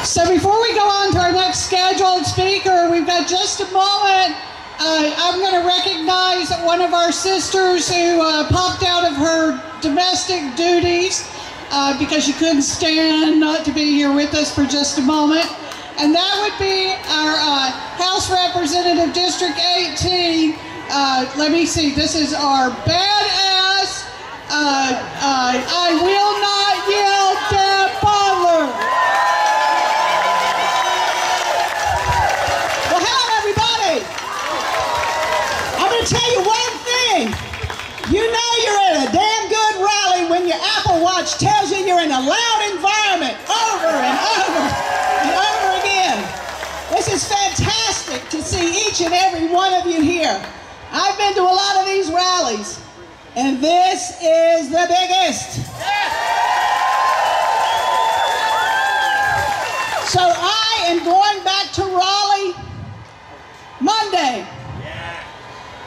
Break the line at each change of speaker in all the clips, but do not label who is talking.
So before we go on to our next scheduled speaker, we've got just a moment. I'm going to recognize one of our sisters who popped out of her domestic duties because she couldn't stand not to be here with us for just a moment. And that would be our House Representative District 18. Let me see, this is our badass, I will not yell, Deb Butler. Well, hello everybody. I'm going to tell you one thing. You know you're at a damn good rally when your Apple Watch tells you you're in a loud environment over and over and over again. This is fantastic to see each and every one of you here. I've been to a lot of these rallies, and this is the biggest. So I am going back to Raleigh Monday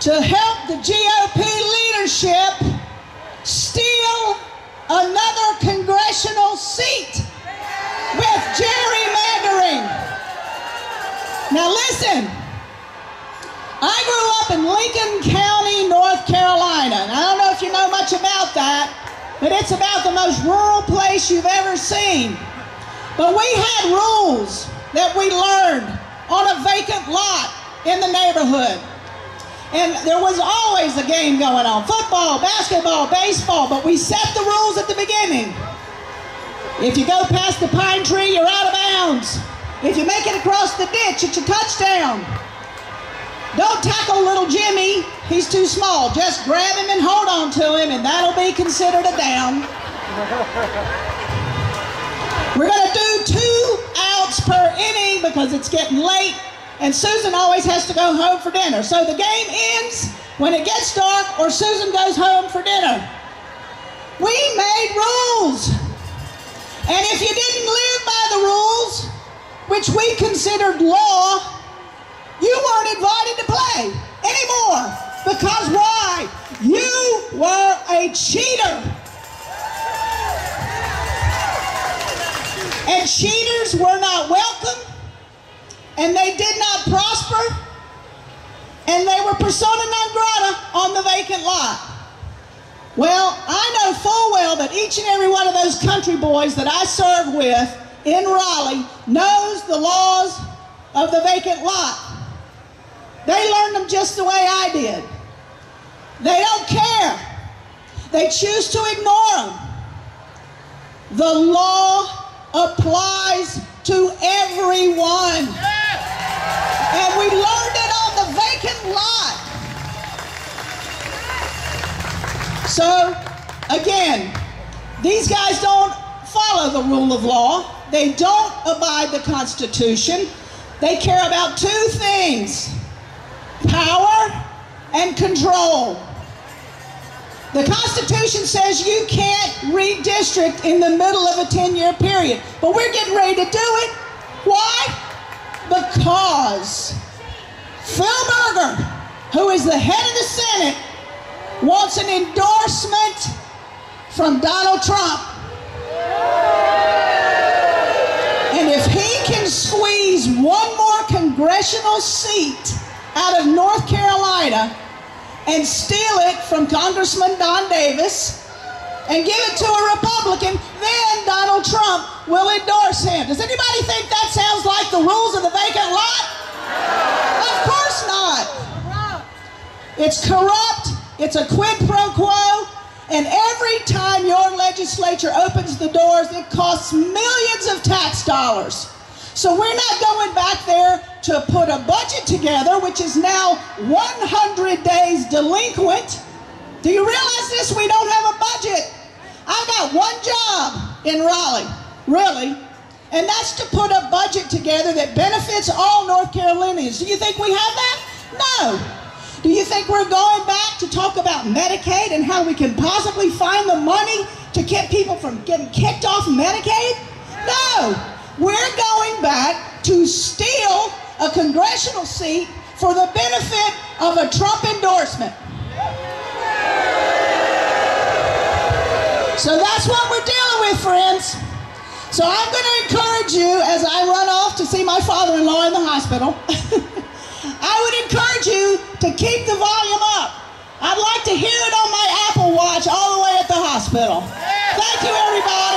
to help the GOP leadership steal another congressional seat with gerrymandering. Now listen. I grew up in Lincoln County, North Carolina, and I don't know if you know much about that, but it's about the most rural place you've ever seen. But we had rules that we learned on a vacant lot in the neighborhood. And there was always a game going on, football, basketball, baseball, but we set the rules at the beginning. If you go past the pine tree, you're out of bounds. If you make it across the ditch, it's a touchdown. Don't tackle little Jimmy, he's too small. Just grab him and hold on to him, and that'll be considered a down. We're gonna do 2 outs per inning because it's getting late, and Susan always has to go home for dinner. So the game ends when it gets dark or Susan goes home for dinner. We made rules. And if you didn't live by the rules, which we considered law, you weren't invited to play anymore. Because why? You were a cheater. And cheaters were not welcome, and they did not prosper, and they were persona non grata on the vacant lot. Well, I know full well that each and every one of those country boys that I serve with in Raleigh knows the laws of the vacant lot. They learned them just the way I did. They don't care. They choose to ignore them. The law applies to everyone. And we learned it on the vacant lot. So, again, these guys don't follow the rule of law. They don't abide the Constitution. They care about 2 things: power and control. The Constitution says you can't redistrict in the middle of a 10-year period, but we're getting ready to do it. Why? Because Phil Berger, who is the head of the Senate, wants an endorsement from Donald Trump. And if he can squeeze one more congressional seat out of North Carolina and steal it from Congressman Don Davis and give it to a Republican, then Donald Trump will endorse him. Does anybody think that sounds like the rules of the vacant lot? Of course not. It's corrupt, it's a quid pro quo, and every time your legislature opens the doors, it costs millions of tax dollars. So we're not going back there to put a budget together, which is now 100 days delinquent. Do you realize this? We don't have a budget. I've got one job in Raleigh, really, and that's to put a budget together that benefits all North Carolinians. Do you think we have that? No. Do you think we're going back to talk about Medicaid and how we can possibly find the money to keep people from getting kicked off Medicaid? No. We're going back to steal a congressional seat for the benefit of a Trump endorsement. So that's what we're dealing with, friends. So I'm going to encourage you as I run off to see my father-in-law in the hospital. I would encourage you to keep the volume up. I'd like to hear it on my Apple Watch all the way at the hospital. Thank you, everybody.